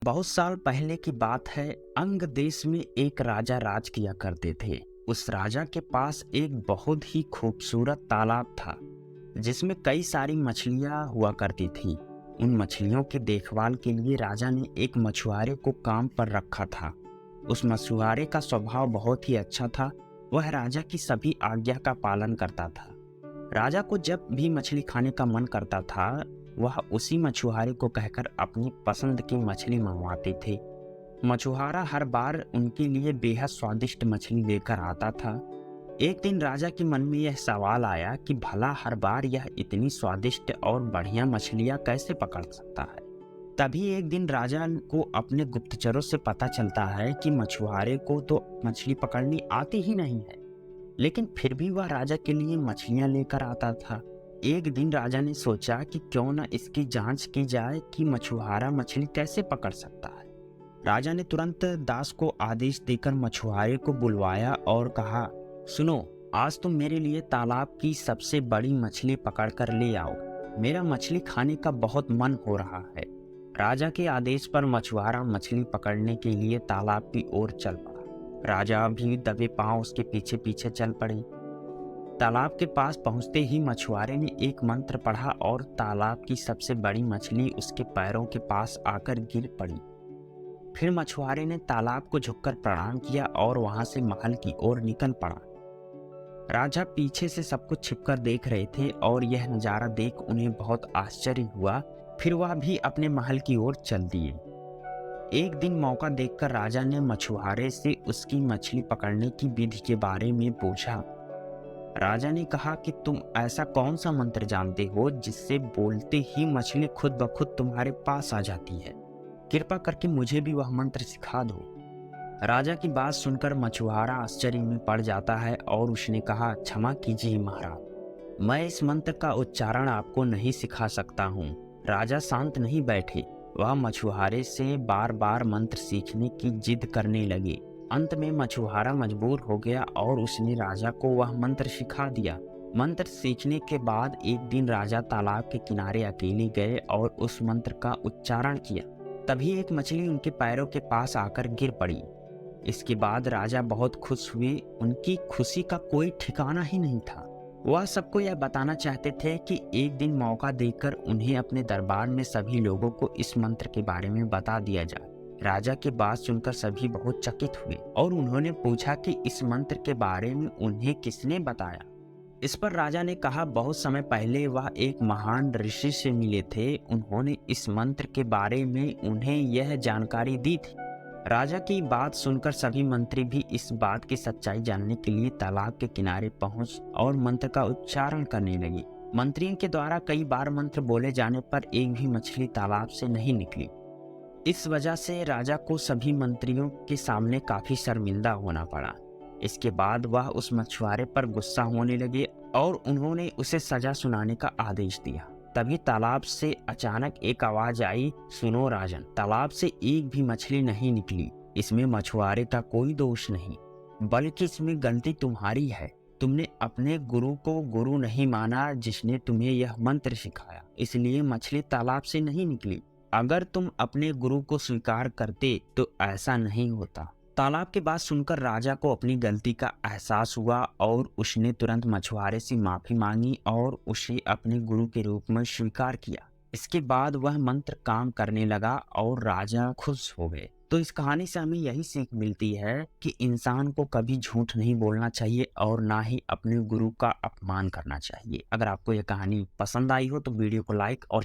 बहुत साल पहले की बात है। अंग देश में एक राजा राज किया करते थे। उस राजा के पास एक बहुत ही खूबसूरत तालाब था जिसमें कई सारी मछलियां हुआ करती थी। उन मछलियों के देखभाल के लिए राजा ने एक मछुआरे को काम पर रखा था। उस मछुआरे का स्वभाव बहुत ही अच्छा था। वह राजा की सभी आज्ञा का पालन करता था। राजा को जब भी मछली खाने का मन करता था वह उसी मछुआरे को कहकर अपनी पसंद की मछली मंगवाते थे। मछुआरा हर बार उनके लिए बेहद स्वादिष्ट मछली लेकर आता था। एक दिन राजा के मन में यह सवाल आया कि भला हर बार यह इतनी स्वादिष्ट और बढ़िया मछलियां कैसे पकड़ सकता है। तभी एक दिन राजा को अपने गुप्तचरों से पता चलता है कि मछुआरे को तो मछली पकड़नी आती ही नहीं है, लेकिन फिर भी वह राजा के लिए मछलियां लेकर आता था। एक दिन राजा ने सोचा कि क्यों न इसकी जांच की जाए कि मछुआरा मछली कैसे पकड़ सकता है। राजा ने तुरंत दास को आदेश देकर मछुआरे को बुलवाया और कहा, सुनो, आज तुम मेरे लिए तालाब की सबसे बड़ी मछली पकड़कर ले आओ। मेरा मछली खाने का बहुत मन हो रहा है। राजा के आदेश पर मछुआरा मछली पकड़ने के लिए तालाब की ओर चल पड़ा। राजा भी दबे पांव उसके पीछे पीछे चल पड़े। तालाब के पास पहुंचते ही मछुआरे ने एक मंत्र पढ़ा और तालाब की सबसे बड़ी मछली उसके पैरों के पास आकर गिर पड़ी। फिर मछुआरे ने तालाब को झुककर प्रणाम किया और वहां से महल की ओर निकल पड़ा। राजा पीछे से सब कुछ छिपकर देख रहे थे और यह नजारा देख उन्हें बहुत आश्चर्य हुआ। फिर वह भी अपने महल की ओर चल दिए। एक दिन मौका देखकर राजा ने मछुआरे से उसकी मछली पकड़ने की विधि के बारे में पूछा। राजा ने कहा कि तुम ऐसा कौन सा मंत्र जानते हो जिससे बोलते ही मछली खुद ब खुद तुम्हारे पास आ जाती है। कृपा करके मुझे भी वह मंत्र सिखा दो। राजा की बात सुनकर मछुआरा आश्चर्य में पड़ जाता है और उसने कहा, क्षमा कीजिए महाराज, मैं इस मंत्र का उच्चारण आपको नहीं सिखा सकता हूँ। राजा शांत नहीं बैठे। वह मछुआरे से बार बार मंत्र सीखने की जिद करने लगे। अंत में मछुआरा मजबूर हो गया और उसने राजा को वह मंत्र सिखा दिया। मंत्र सीखने के बाद एक दिन राजा तालाब के किनारे अकेले गए और उस मंत्र का उच्चारण किया। तभी एक मछली उनके पैरों के पास आकर गिर पड़ी। इसके बाद राजा बहुत खुश हुए। उनकी खुशी का कोई ठिकाना ही नहीं था। वह सबको यह बताना चाहते थे कि एक दिन मौका देकर उन्हें अपने दरबार में सभी लोगों को इस मंत्र के बारे में बता दिया जाए। राजा की बात सुनकर सभी बहुत चकित हुए और उन्होंने पूछा कि इस मंत्र के बारे में उन्हें किसने बताया। इस पर राजा ने कहा, बहुत समय पहले वह एक महान ऋषि से मिले थे। उन्होंने इस मंत्र के बारे में उन्हें यह जानकारी दी थी। राजा की बात सुनकर सभी मंत्री भी इस बात की सच्चाई जानने के लिए तालाब के किनारे पहुंच और मंत्र का उच्चारण करने लगे। मंत्रियों के द्वारा कई बार मंत्र बोले जाने पर एक भी मछली तालाब से नहीं निकली। इस वजह से राजा को सभी मंत्रियों के सामने काफी शर्मिंदा होना पड़ा। इसके बाद वह उस मछुआरे पर गुस्सा होने लगे और उन्होंने उसे सजा सुनाने का आदेश दिया। तभी तालाब से अचानक एक आवाज आई, सुनो राजन, तालाब से एक भी मछली नहीं निकली। इसमें मछुआरे का कोई दोष नहीं, बल्कि इसमें गलती तुम्हारी है। तुमने अपने गुरु को गुरु नहीं माना जिसने तुम्हें यह मंत्र सिखाया, इसलिए मछली तालाब से नहीं निकली। अगर तुम अपने गुरु को स्वीकार करते तो ऐसा नहीं होता। तालाब की बात सुनकर राजा को अपनी गलती का एहसास हुआ और उसने तुरंत मछुआरे से माफी मांगी और उसे अपने गुरु के रूप में स्वीकार किया। इसके बाद वह मंत्र काम करने लगा और राजा खुश हो गए। तो इस कहानी से हमें यही सीख मिलती है कि इंसान को कभी झूठ नहीं बोलना चाहिए और ना ही अपने गुरु का अपमान करना चाहिए। अगर आपको यह कहानी पसंद आई हो तो वीडियो को लाइक और